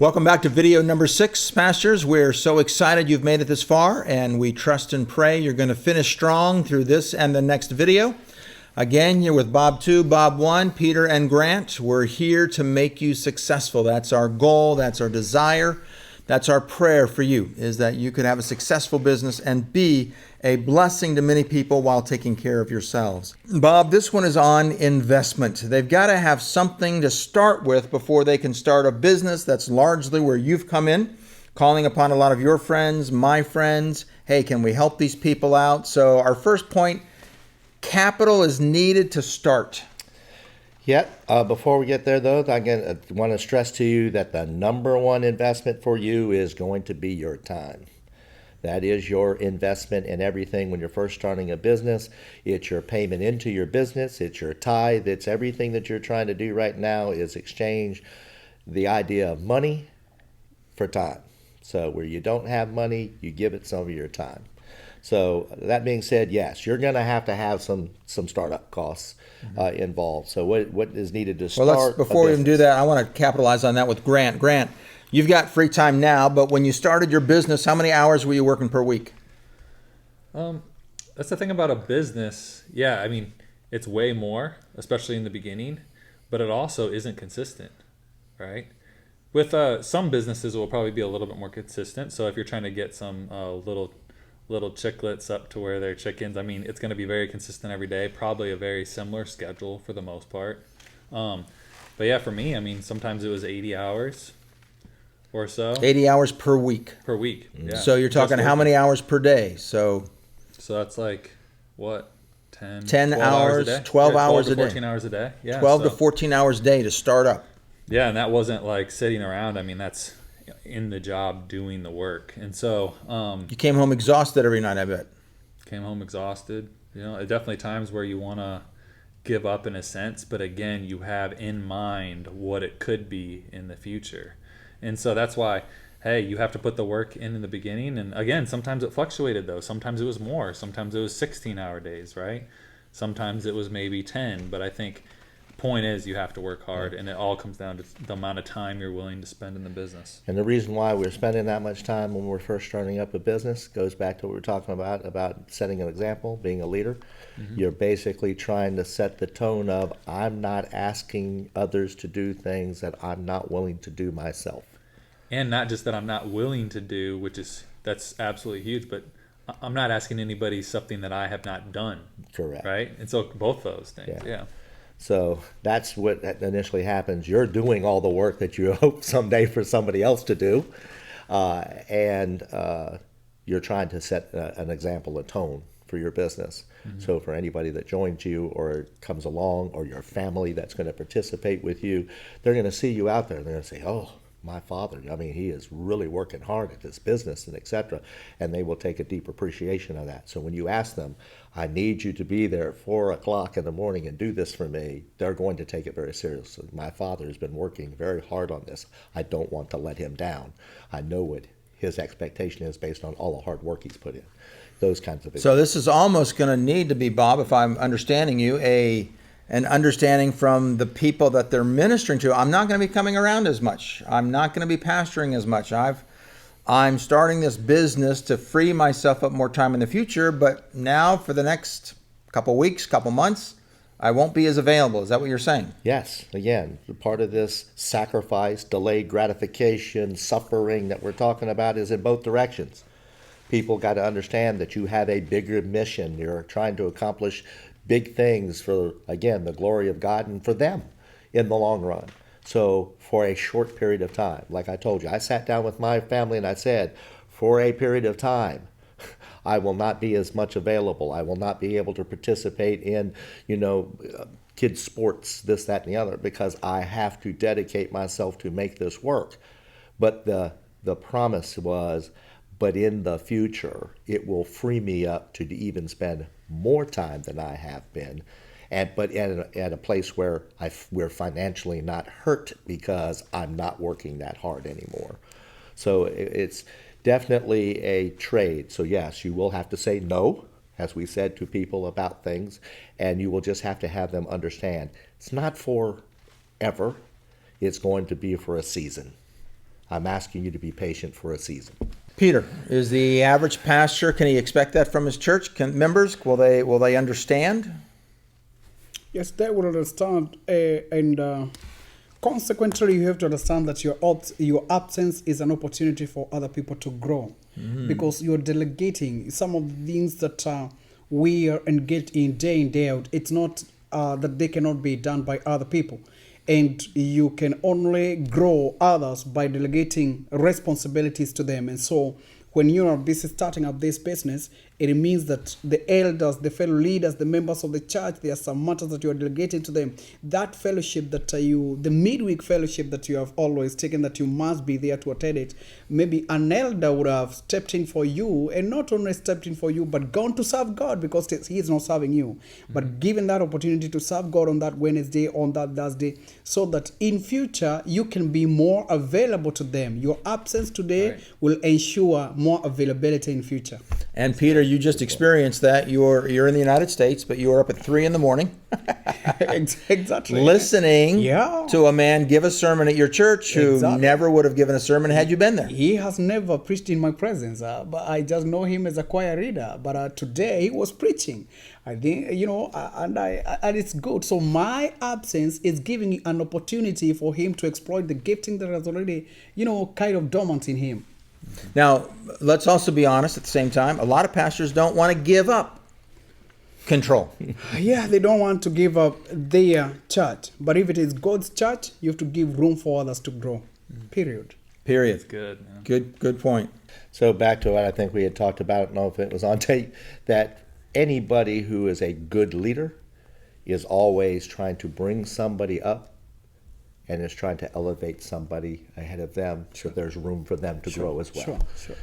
Welcome back to video number 6, Pastors. We're so excited you've made it this far, and we trust and pray you're going to finish strong through this and the next video. Again, you're with Bob 2, Bob 1, Peter, and Grant. We're here to make you successful. That's our goal. That's our desire. That's our prayer for you, is that you could have a successful business and be a blessing to many people while taking care of yourselves. Bob, this one is on investment. They've got to have something to start with before they can start a business. That's largely where you've come in, calling upon a lot of your friends, my friends. Hey, can we help these people out? So our first point, capital is needed to start. Yep. Before we get there, though, I want to stress to you that the number one investment for you is going to be your time. That is your investment in everything when you're first starting a business. It's your payment into your business. It's your tithe. It's everything that you're trying to do right now is exchange the idea of money for time. So where you don't have money, you give it some of your time. So that being said, yes, you're going to have some startup costs involved. So what is needed to start? Well, before we even do that, I want to capitalize on that with Grant. Grant, you've got free time now, but when you started your business, how many hours were you working per week? That's the thing about a business. Yeah, I mean, it's way more, especially in the beginning, but it also isn't consistent, right? With some businesses, it will probably be a little bit more consistent. So if you're trying to get some little chicklets up to where they're chickens, I mean, it's going to be very consistent every day, probably a very similar schedule for the most part. But yeah, for me, I mean, sometimes it was 80 hours or so. 80 hours per week. Per week, yeah. So you're talking how many hours per day? So that's like, what, 10 hours, 12 hours a day. 14 hours a day, yeah. 12 to 14 hours a day to start up. Yeah, and that wasn't like sitting around. I mean, that's in the job doing the work. And so you came home exhausted every night, I bet. Came home exhausted. You know, definitely times where you want to give up in a sense, but again, you have in mind what it could be in the future. And so that's why, hey, you have to put the work in the beginning. And again, sometimes it fluctuated though. Sometimes it was more. Sometimes it was 16-hour days, right? Sometimes it was maybe 10. But I think point is you have to work hard, and it all comes down to the amount of time you're willing to spend in the business. And the reason why we're spending that much time when we're first starting up a business goes back to what we were talking about setting an example, being a leader. Mm-hmm. You're basically trying to set the tone of, I'm not asking others to do things that I'm not willing to do myself. And not just that I'm not willing to do, that's absolutely huge, but I'm not asking anybody something that I have not done. Correct. Right? And so both those things, yeah. So that's what initially happens. You're doing all the work that you hope someday for somebody else to do. And you're trying to set an example, a tone for your business. Mm-hmm. So for anybody that joins you or comes along, or your family that's going to participate with you, they're going to see you out there. They're going to say, oh, my father, I mean, he is really working hard at this business and et cetera. And they will take a deep appreciation of that. So when you ask them, I need you to be there at 4 o'clock in the morning and do this for me, they're going to take it very seriously. My father has been working very hard on this. I don't want to let him down. I know what his expectation is based on all the hard work he's put in. Those kinds of things. So this is almost going to need to be, Bob, if I'm understanding you, an understanding from the people that they're ministering to. I'm not going to be coming around as much. I'm not going to be pastoring as much. I'm starting this business to free myself up more time in the future, but now for the next couple weeks, couple months, I won't be as available. Is that what you're saying? Yes. Again, part of this sacrifice, delayed gratification, suffering that we're talking about is in both directions. People got to understand that you have a bigger mission. You're trying to accomplish big things for, again, the glory of God and for them in the long run. So for a short period of time, like I told you, I sat down with my family and I said, for a period of time, I will not be as much available. I will not be able to participate in, kids' sports, this, that, and the other, because I have to dedicate myself to make this work. But the promise was, but in the future, it will free me up to even spend more time than I have been, but at a place where we're financially not hurt because I'm not working that hard anymore. So it's definitely a trade. So yes, you will have to say no, as we said, to people about things, and you will just have to have them understand it's not forever. It's going to be for a season. I'm asking you to be patient for a season. Peter, is the average pastor, can he expect that from his church members? Will they understand? Yes, they will understand, and consequently, you have to understand that your absence is an opportunity for other people to grow, because you're delegating some of the things that we are engaged in day out. It's not that they cannot be done by other people, and you can only grow others by delegating responsibilities to them. And so, when you are busy starting up this business, it means that the elders, the fellow leaders, the members of the church, there are some matters that you are delegating to them. That fellowship that the midweek fellowship that you have always taken, that you must be there to attend it. Maybe an elder would have stepped in for you, and not only stepped in for you, but gone to serve God, because he is not serving you. But given that opportunity to serve God on that Wednesday, on that Thursday, so that in future you can be more available to them. Your absence today will ensure more availability in future. And Peter, you just experienced that. You're in the United States, but you were up at 3 a.m. Exactly. listening Yeah. to a man give a sermon at your church who Exactly. never would have given a sermon had you been there. He has never preached in my presence, but I just know him as a choir reader. But today he was preaching. I think, and it's good. So my absence is giving an opportunity for him to exploit the gifting that is already, kind of dormant in him. Now, let's also be honest at the same time. A lot of pastors don't want to give up control. Yeah, they don't want to give up their church. But if it is God's church, you have to give room for others to grow. Period. Period. Good. Man. Good point. So back to what I think we had talked about, I don't know if it was on tape, that anybody who is a good leader is always trying to bring somebody up and is trying to elevate somebody ahead of them, so there's room for them to grow as well. Sure.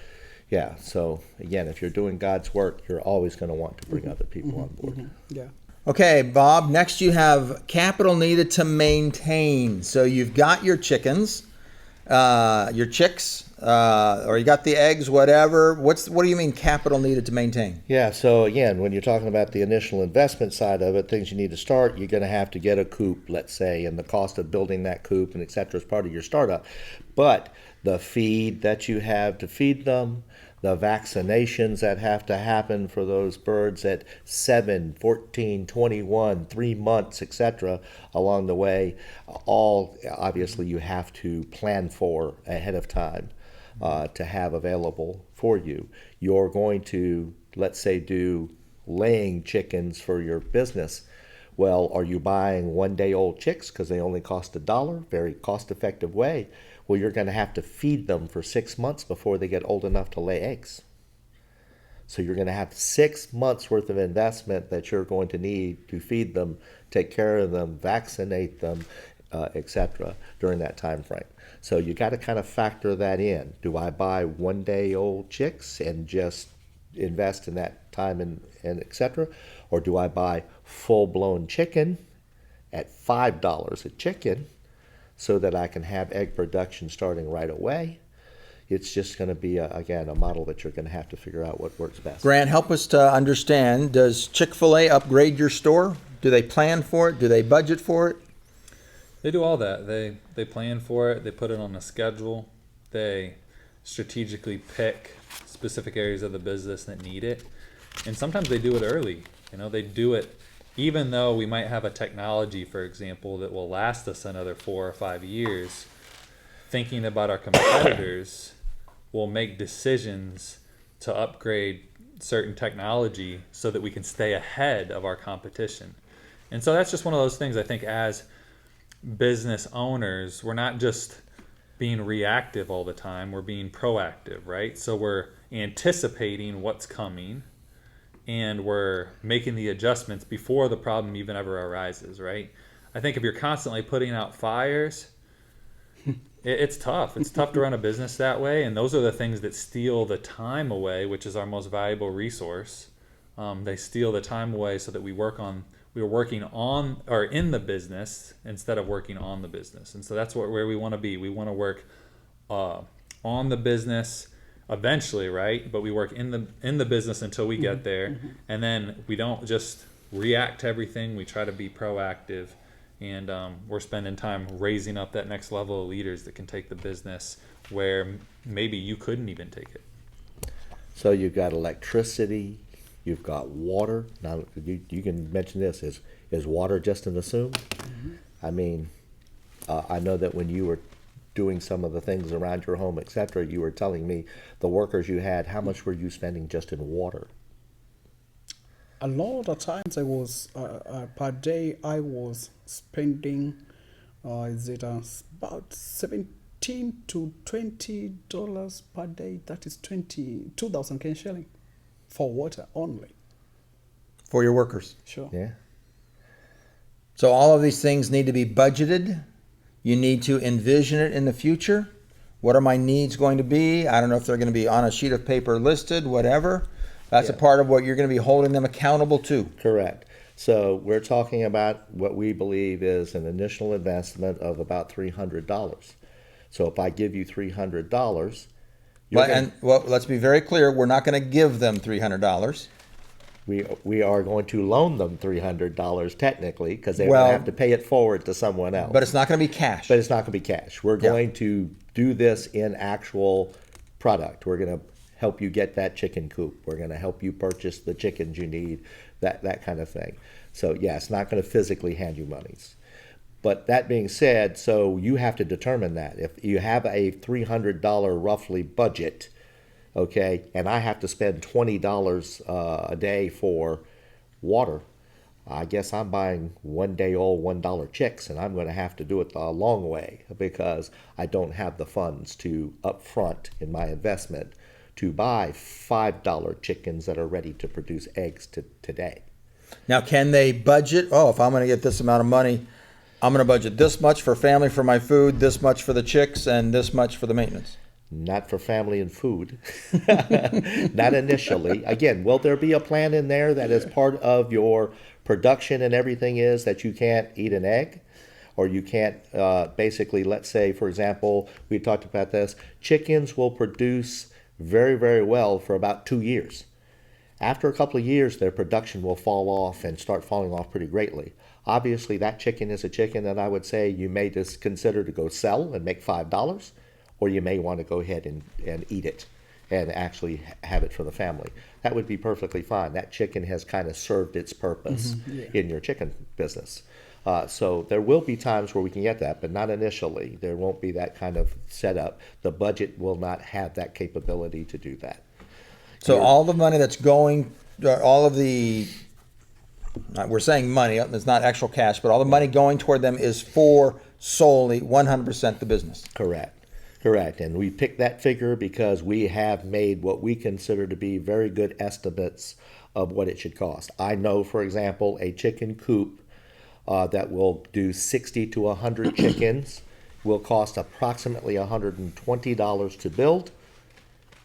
Yeah, so again, if you're doing God's work, you're always going to want to bring other people on board. Yeah. Okay, Bob, next you have capital needed to maintain. So you've got your chickens, your chicks, or you got the eggs, whatever. What do you mean capital needed to maintain? Yeah, so again, when you're talking about the initial investment side of it, things you need to start, you're going to have to get a coop, let's say, and the cost of building that coop and et cetera is part of your startup. But the feed that you have to feed them, the vaccinations that have to happen for those birds at 7, 14, 21, 3 months, etc. along the way, all obviously you have to plan for ahead of time to have available for you. You're going to, let's say, do laying chickens for your business. Well, are you buying one-day-old chicks because they only cost $1? Very cost-effective way. Well, you're going to have to feed them for 6 months before they get old enough to lay eggs. So you're going to have 6 months worth of investment that you're going to need to feed them, take care of them, vaccinate them, etc. during that time frame. So you got to kind of factor that in. Do I buy one-day-old chicks and just invest in that time and etc.? Or do I buy full-blown chicken at $5 a chicken so that I can have egg production starting right away? It's just going to be, again, a model that you're going to have to figure out what works best. Grant, help us to understand. Does ChickfilA upgrade your store? Do they plan for it? Do they budget for it? They do all that. They plan for it. They put it on a schedule. They strategically pick specific areas of the business that need it. And sometimes they do it early. They do it even though we might have a technology, for example, that will last us another 4 or 5 years. Thinking about our competitors, we'll make decisions to upgrade certain technology so that we can stay ahead of our competition. And so that's just one of those things, I think, as business owners, we're not just being reactive all the time, we're being proactive, right? So we're anticipating what's coming and we're making the adjustments before the problem even ever arises, right? I think if you're constantly putting out fires, it's tough. It's tough to run a business that way, and those are the things that steal the time away, which is our most valuable resource. They steal the time away so that we are working on or in the business instead of working on the business. And so that's where we want to be. We want to work on the business eventually, right? But we work in the business until we get there, and then we don't just react to everything. We try to be proactive And we're spending time raising up that next level of leaders that can take the business where maybe you couldn't even take it. So you've got electricity, you've got water. Now you can mention this. Is water just an assume? I mean, I know that when you were doing some of the things around your home, etc., you were telling me the workers you had, how much were you spending just in water? A lot of times I was per day I was spending about $17 to $20 per day. That is 2,000 Kenyan shilling for water only. For your workers. Sure. Yeah. So all of these things need to be budgeted. You need to envision it in the future. What are my needs going to be? I don't know if they're going to be on a sheet of paper listed, whatever. That's a Yeah. part of what you're going to be holding them accountable to. Correct. So we're talking about what we believe is an initial investment of about $300. So if I give you $300, Let's be very clear. We're not going to give them $300. we are going to loan them $300 technically, because they Well, will have to pay it forward to someone else. But it's not going to be cash. But it's not going to be cash. We're Yeah. going to do this in actual product. We're going to help you get that chicken coop. We're going to help you purchase the chickens you need, that kind of thing. So yeah, it's not going to physically hand you monies. But that being said, so you have to determine that. If you have a $300 roughly budget, okay, and I have to spend $20 a day for water, I guess I'm buying 1 day old $1 chicks, and I'm going to have to do it the long way because I don't have the funds to upfront in my investment to buy $5 chickens that are ready to produce eggs today. Now, can they budget? Oh, if I'm going to get this amount of money, I'm going to budget this much for family for my food, this much for the chicks, and this much for the maintenance. Not for family and food. Not initially. Again, will there be a plan in there that is part of your production and everything is that you can't eat an egg? Or you can't basically, let's say, for example, we talked about this, chickens will produce very, very well for about 2 years. After a couple of years, their production will fall off and start falling off pretty greatly. Obviously, that chicken is a chicken that I would say you may just consider to go sell and make $5, or you may want to go ahead and eat it and actually have it for the family. That would be perfectly fine. That chicken has kind of served its purpose in your chicken business. So there will be times where we can get that, but not initially. There won't be that kind of setup. The budget will not have that capability to do that. So all the money that's going, all of the, we're saying money, it's not actual cash, but all the money going toward them is for solely 100% the business. Correct. And we picked that figure because we have made what we consider to be very good estimates of what it should cost. I know, for example, a chicken coop that will do 60 to 100 chickens will cost approximately $120 to build,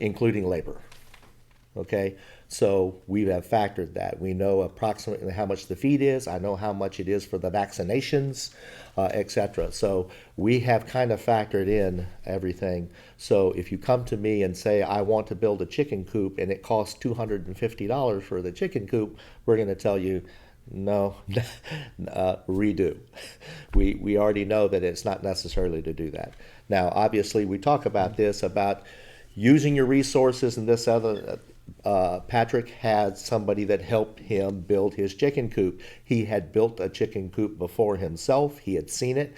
including labor. Okay, so we have factored that. We know approximately how much the feed is. I know how much it is for the vaccinations, etc. So we have kind of factored in everything. So if you come to me and say, I want to build a chicken coop and it costs $250 for the chicken coop, we're going to tell you, no, redo. We already know that it's not necessarily to do that. Now, obviously, we talk about this, about using your resources and this other. Patrick had somebody that helped him build his chicken coop. He had built a chicken coop before himself. He had seen it.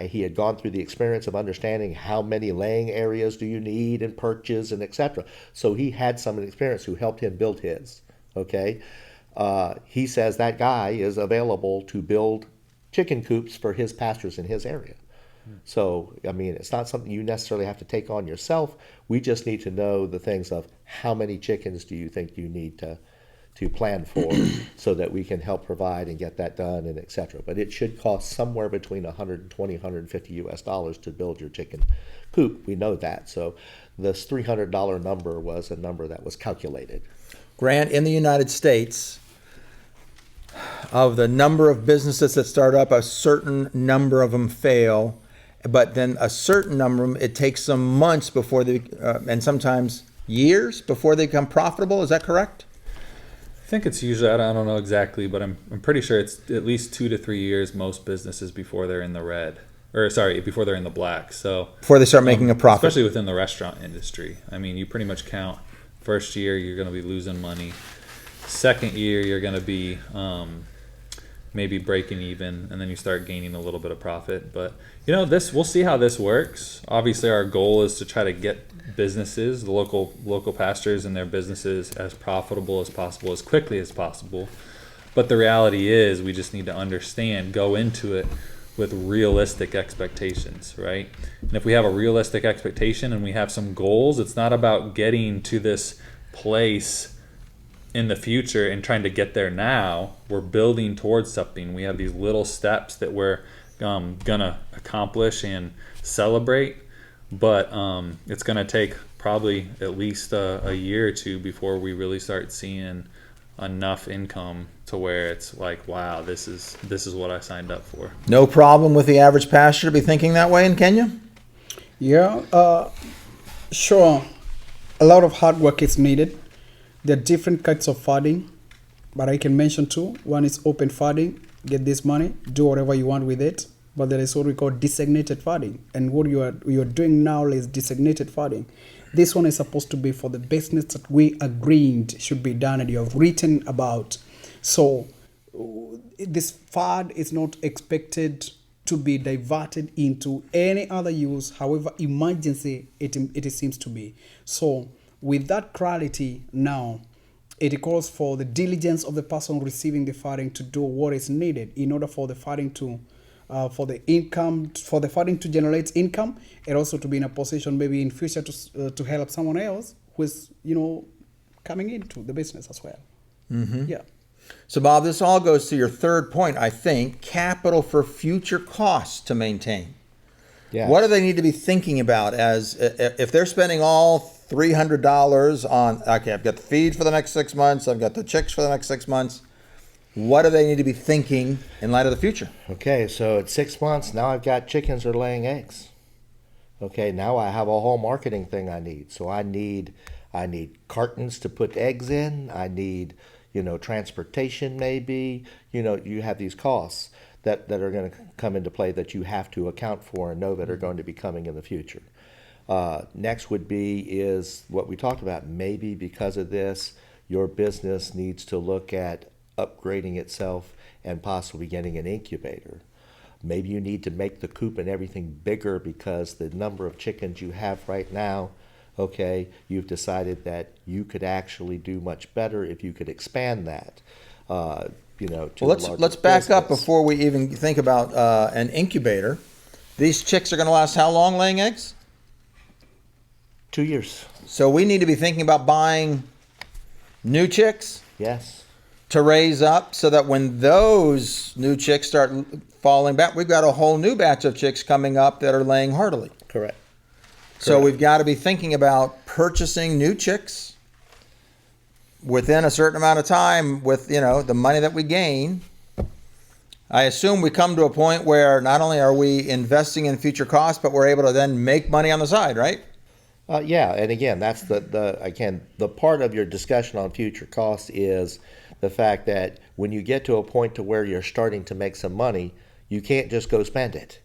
He had gone through the experience of understanding how many laying areas do you need and perches and etc. So he had some experience who helped him build his. Okay, he says that guy is available to build chicken coops for his pastures in his area. So, I mean, it's not something you necessarily have to take on yourself. We just need to know the things of how many chickens do you think you need to plan for so that we can help provide and get that done and et cetera. But it should cost somewhere between $120, $150 US to build your chicken coop. We know that. So this $300 number was a number that was calculated. Grant, in the United States, of the number of businesses that start up, a certain number of them fail. But then a certain number of them, it takes some months before they, and sometimes years before they become profitable. Is that correct? think it's usually, I don't know exactly, but I'm pretty sure it's at least 2 to 3 years most businesses before they're in the red. Or sorry, before they're in the black. So Before they start making a profit. especially within the restaurant industry. I mean, you pretty much count first year you're going to be losing money. Second year you're going to be maybe breaking even, and then you start gaining a little bit of profit. But we'll see how this works. Obviously, our goal is to try to get businesses, the local pastors and their businesses, as profitable as possible, as quickly as possible. But the reality is, we just need to understand, go into it with realistic expectations, right? And if we have a realistic expectation and we have some goals, it's not about getting to this place in the future and trying to get there now. We're building towards something. We have these little steps that we're gonna accomplish and celebrate, but it's gonna take probably at least a year or two before we really start seeing enough income to where it's like, wow, this is what I signed up for. No problem with the average pastor to be thinking that way in Kenya? Yeah, sure. A lot of hard work is needed. There are different kinds of funding, but I can mention two. One is open funding. Get this money, do whatever you want with it. But there is what we call designated funding. And what you're doing now is designated funding. This one is supposed to be for the business that we agreed should be done and you have written about. So this fund is not expected to be diverted into any other use, however emergency it seems to be. So with that clarity now, it calls for the diligence of the person receiving the funding to do what is needed in order for the funding to for the funding to generate income, and also to be in a position maybe in future to help someone else who is coming into the business as well. Mm-hmm. Yeah. So Bob, this all goes to your third point, I think, capital for future costs to maintain. Yes. What do they need to be thinking about as if they're spending all $300 on, okay, I've got the feed for the next 6 months, I've got the chicks for the next 6 months. What do they need to be thinking in light of the future? Okay, so at 6 months, now I've got chickens that are laying eggs. Okay, now I have a whole marketing thing I need. So I need cartons to put eggs in. I need, transportation maybe. You have these costs that are going to come into play that you have to account for and know that are going to be coming in the future. Next is what we talked about. Maybe because of this, your business needs to look at upgrading itself and possibly getting an incubator. Maybe you need to make the coop and everything bigger because the number of chickens you have right now, okay, you've decided that you could actually do much better if you could expand that. Let's back up before we even think about an incubator. These chicks are going to last how long laying eggs? 2 years. So we need to be thinking about buying new chicks? Yes. To raise up so that when those new chicks start falling back, we've got a whole new batch of chicks coming up that are laying heartily. Correct. So we've got to be thinking about purchasing new chicks within a certain amount of time with, the money that we gain. I assume we come to a point where not only are we investing in future costs, but we're able to then make money on the side, right? Yeah, and again, that's the part of your discussion on future costs is the fact that when you get to a point to where you're starting to make some money, you can't just go spend it.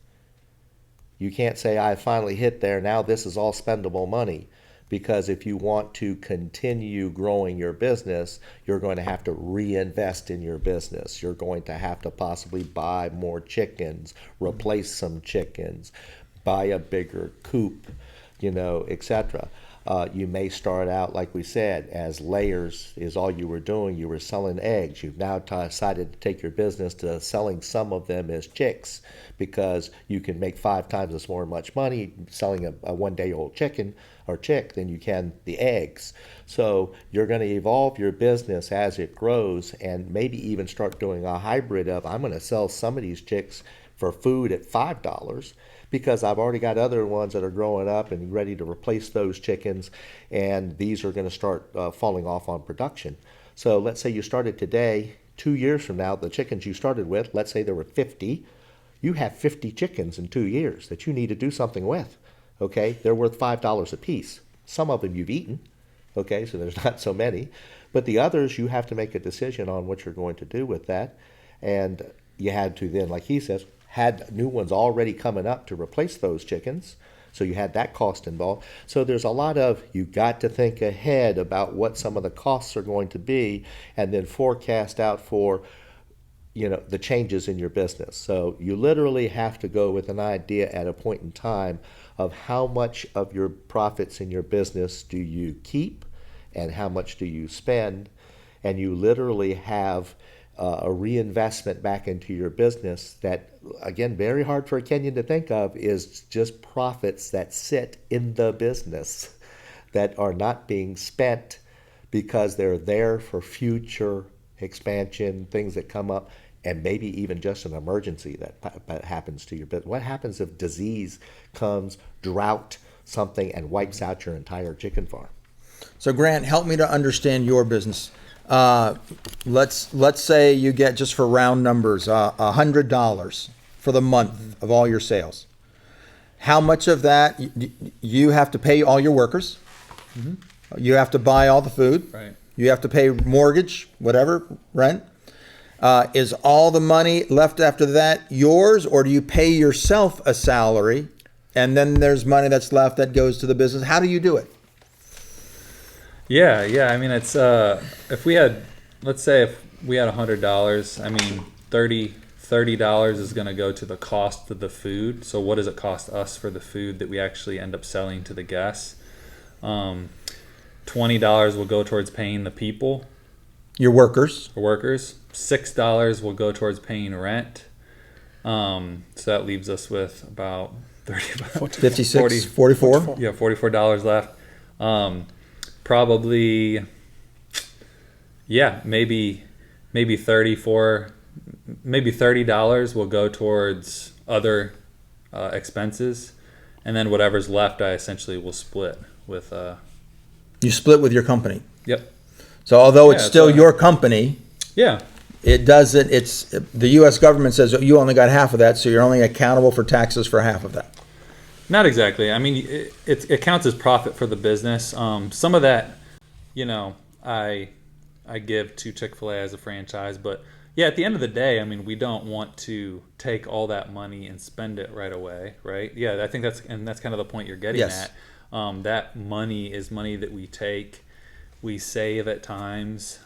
You can't say, I finally hit there, now this is all spendable money. Because if you want to continue growing your business, you're going to have to reinvest in your business. You're going to have to possibly buy more chickens, replace some chickens, buy a bigger coop, etc. You may start out, like we said, as layers is all you were doing. You were selling eggs. You've now decided to take your business to selling some of them as chicks because you can make 5 times as much money selling a one-day-old chicken or chick than you can the eggs. So you're going to evolve your business as it grows and maybe even start doing a hybrid of I'm going to sell some of these chicks for food at $5 because I've already got other ones that are growing up and ready to replace those chickens, and these are going to start falling off on production. So let's say you started today, 2 years from now, the chickens you started with, let's say there were 50. You have 50 chickens in 2 years that you need to do something with. Okay, they're worth $5 a piece. Some of them you've eaten. Okay, so there's not so many. But the others, you have to make a decision on what you're going to do with that. And you had to then, like he says, had new ones already coming up to replace those chickens. So you had that cost involved. So there's a lot of, you got to think ahead about what some of the costs are going to be and then forecast out for, the changes in your business. So you literally have to go with an idea at a point in time of how much of your profits in your business do you keep and how much do you spend. And you literally have a reinvestment back into your business that, again, very hard for a Kenyan to think of, is just profits that sit in the business that are not being spent because they're there for future expansion, things that come up, and maybe even just an emergency that happens to your business. What happens if disease comes, drought, something, and wipes out your entire chicken farm? So Grant, help me to understand your business. Let's say you get, just for round numbers, $100 for the month of all your sales. How much of that you have to pay all your workers? Mm-hmm. You have to buy all the food. Right. You have to pay mortgage, whatever, rent. Is all the money left after that yours, or do you pay yourself a salary and then there's money that's left that goes to the business? How do you do it? Yeah. I mean, it's if we had, let's say, if we had $100, I mean, $30 is going to go to the cost of the food. So what does it cost us for the food that we actually end up selling to the guests? $20 will go towards paying the people, Your workers. the workers. $6 will go towards paying rent. So that leaves us with about 56, 40, 44. yeah, $44 left. Probably, yeah, maybe $30 will go towards other expenses, and then whatever's left, I essentially will split with. You split with your company. Yep. So although it's Yeah, still so- your company, Yeah. it doesn't, the U.S. government says you only got half of that, so you're only accountable for taxes for half of that. Not exactly. I mean, it counts as profit for the business. Some of that, I give to ChickfilA as a franchise, but yeah, at the end of the day, I mean, we don't want to take all that money and spend it right away, right? Yeah, I think that's kind of the point you're getting Yes. at. That money is money that we take, we save at times.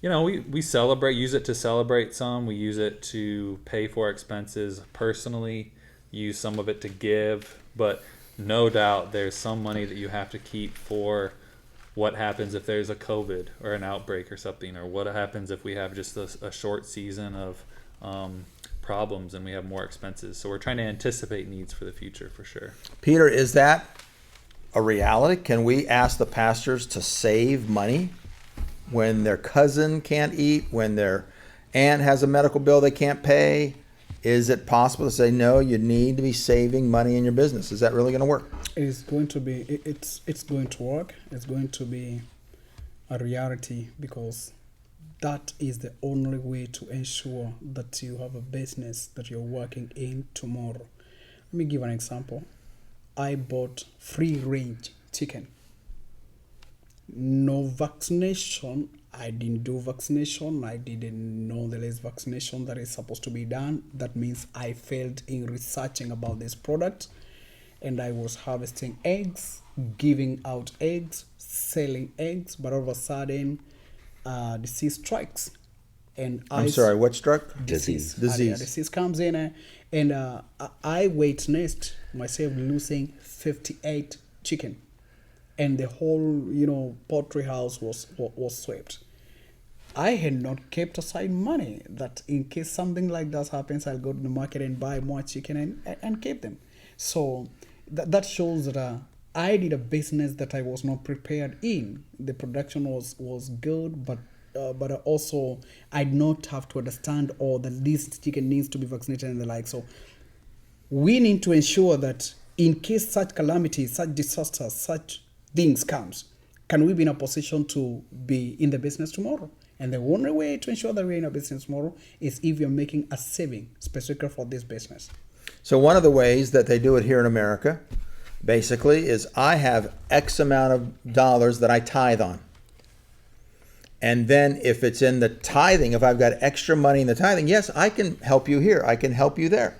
We celebrate, use it to celebrate some. We use it to pay for expenses personally. Use some of it to give, but no doubt there's some money that you have to keep for what happens if there's a COVID or an outbreak or something, or what happens if we have just a short season of problems and we have more expenses. So we're trying to anticipate needs for the future for sure. Peter, is that a reality? Can we ask the pastors to save money when their cousin can't eat, when their aunt has a medical bill they can't pay? Is it possible to say, no, you need to be saving money in your business? Is that really going to work? It's going to be, it's going to work. It's going to be a reality, because that is the only way to ensure that you have a business that you're working in tomorrow. Let me give an example. I bought free range chicken. No vaccination. I didn't do vaccination. I didn't know there is vaccination that is supposed to be done. That means I failed in researching about this product, and I was harvesting eggs, giving out eggs, selling eggs, but all of a sudden, disease strikes. And I'm sorry, what struck? Disease. Disease. Disease comes in, and I witnessed myself losing 58 chicken. And the whole, poultry house was swept. I had not kept aside money that in case something like that happens, I'll go to the market and buy more chicken and keep them. So that shows that I did a business that I was not prepared in. The production was good, but also I did not have to understand that this chicken needs to be vaccinated and the like. So we need to ensure that in case such calamities, such disasters, such things comes, can we be in a position to be in the business tomorrow? And the only way to ensure that we're in a business tomorrow is if you're making a saving specifically for this business. So one of the ways that they do it here in America, basically, is I have X amount of dollars that I tithe on. And then if it's in the tithing, if I've got extra money in the tithing, yes, I can help you here. I can help you there.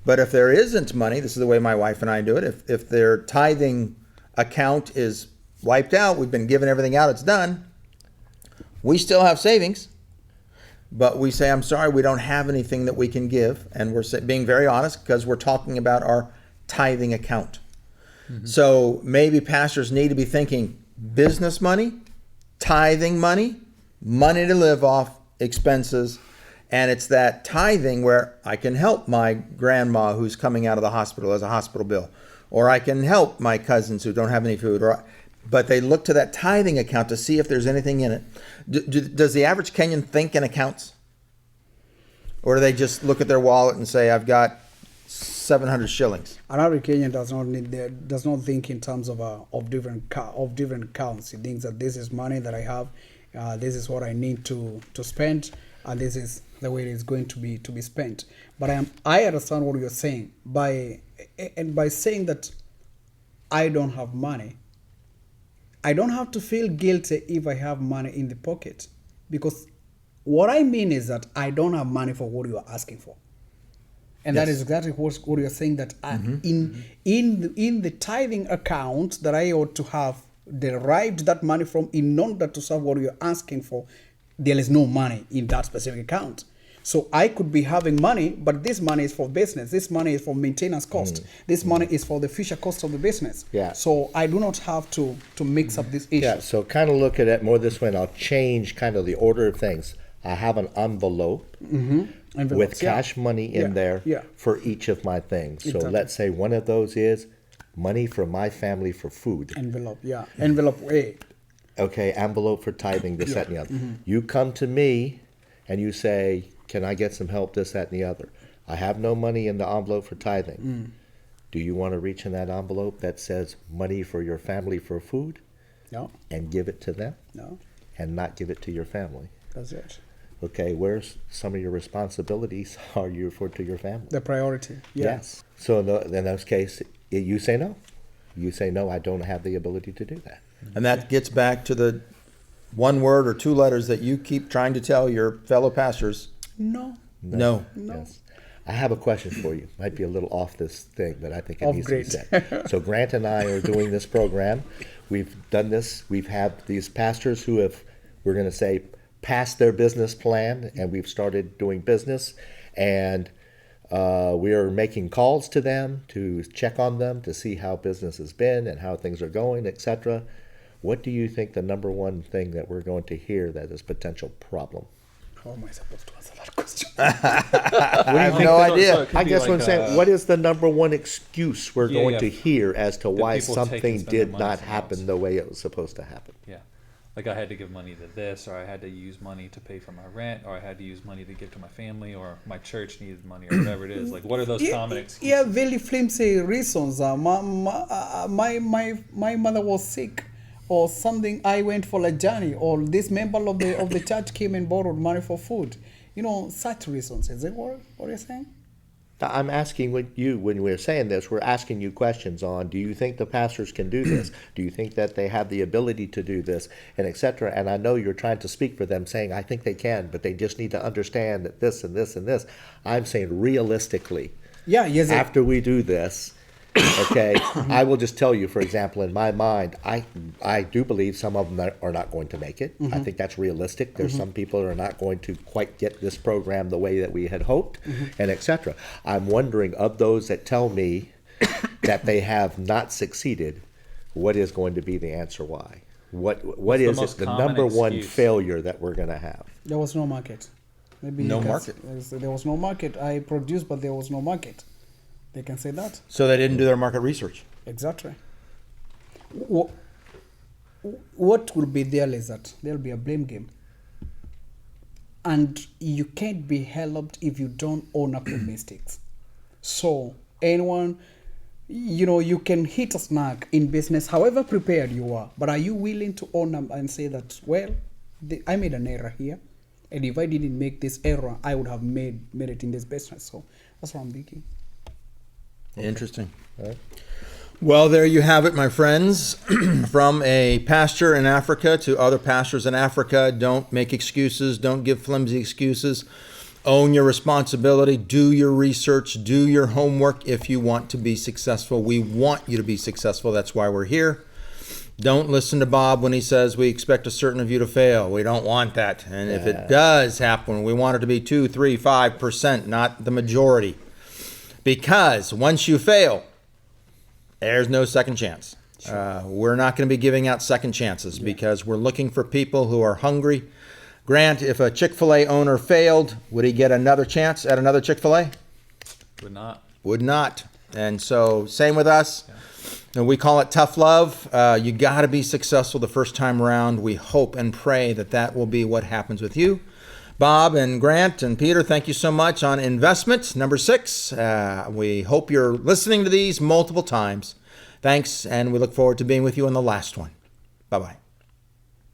But if there isn't money, this is the way my wife and I do it. If their tithing account is wiped out, we've been given everything out, it's done. We still have savings, but we say, I'm sorry, we don't have anything that we can give. And we're being very honest because we're talking about our tithing account. Mm-hmm. So maybe pastors need to be thinking business money, tithing money, money to live off, expenses. And it's that tithing where I can help my grandma who's coming out of the hospital as a hospital bill, or I can help my cousins who don't have any food, but they look to that tithing account to see if there's anything in it. Does the average Kenyan think in accounts? Or do they just look at their wallet and say, I've got 700 shillings? An average Kenyan does not think in terms of different accounts. He thinks that this is money that I have, this is what I need to spend, and this is the way it is going to be spent. But I understand what you're saying by saying that I don't have money. I don't have to feel guilty if I have money in the pocket, because what I mean is that I don't have money for what you are asking for. And Yes. that is exactly what you're saying, that in the tithing account that I ought to have derived that money from in order to serve what you're asking for, there is no money in that specific account. So I could be having money, but this money is for business. This money is for maintenance cost. This money is for the future cost of the business. Yeah. So I do not have to mix up this issue. Yeah, so kind of look at it more this way, and I'll change kind of the order of things. I have an envelope with Envelopes, yeah. cash money in there Yeah. for each of my things. So Exactly. let's say one of those is money for my family for food. Envelope, yeah. Envelope A. Okay, envelope for tithing, this, that, and the other. You come to me and you say, can I get some help, this, that, and the other? I have no money in the envelope for tithing. Do you want to reach in that envelope that says money for your family for food No, and give it to them no, and not give it to your family? that's it. Okay, where's some of your responsibilities are you to your family? The priority. Yeah. Yes. So in those cases, you say no. You say no, I don't have the ability to do that. And that gets back to the one word or two letters that you keep trying to tell your fellow pastors. No. No. No. Yes. I have a question for you. Might be a little off this thing, but I think it Oh, needs great. to be said. So Grant and I are doing this program. We've done this. We've had these pastors who have, we're going to say, passed their business plan, and we've started doing business. And we are making calls to them to check on them to see how business has been and how things are going, etc. What do you think the number one thing that we're going to hear that is potential problem? How am I supposed to answer that question? I have no idea. I guess what I'm saying, what is the number one excuse we're Yeah, going yeah. to hear as to why people take and something spend their did money not somewhere happen else. the way it was supposed to happen? Yeah. Like I had to give money to this, or I had to use money to pay for my rent, or I had to use money to give to my family, or my church needed money, or whatever it is. Like, what are those common excuses? Yeah, very flimsy reasons. My mother was sick, or something. I went for a journey, or this member of the church came and borrowed money for food. You know, such reasons. Is that what you're saying? I'm asking when we're saying this, we're asking you questions on, do you think the pastors can do this? Do you think that they have the ability to do this, and et cetera? And I know you're trying to speak for them, saying, I think they can, but they just need to understand that this and this and this. I'm saying realistically, Yeah. Yes. after we do this, okay, I will just tell you, for example, in my mind, I do believe some of them are not going to make it. I think that's realistic. There's some people that are not going to quite get this program the way that we had hoped, and etc. I'm wondering, of those that tell me that they have not succeeded, what is going to be the answer why? What the is most it, the common number one excuse? failure that we're going to have? There was no market. Maybe No you can market. say there was no market. I produced, but there was no market. They can say that. So they didn't do their market research. Exactly. What will be there is that there'll be a blame game. And you can't be helped if you don't own up your mistakes. So anyone, you can hit a snag in business, however prepared you are, but are you willing to own up and say that, well, I made an error here, and if I didn't make this error, I would have made it in this business. So that's what I'm thinking. Interesting. Right. Well, there you have it, my friends. From a pastor in Africa to other pastors in Africa, don't make excuses. Don't give flimsy excuses. Own your responsibility. Do your research. Do your homework if you want to be successful. We want you to be successful. That's why we're here. Don't listen to Bob when he says we expect a certain of you to fail. We don't want that. And if it does happen, we want it to be 2, 3, 5%, not the majority. Because once you fail, there's no second chance. We're not going to be giving out second chances because we're looking for people who are hungry. Grant, if a Chick-fil-A owner failed, would he get another chance at another Chick-fil-A? Would not. Would not. And so same with us. And we call it tough love. You got to be successful the first time around. We hope and pray that that will be what happens with you. Bob and Grant and Peter, thank you so much on investment. Number 6, we hope you're listening to these multiple times. Thanks, and we look forward to being with you on the last one. Bye-bye.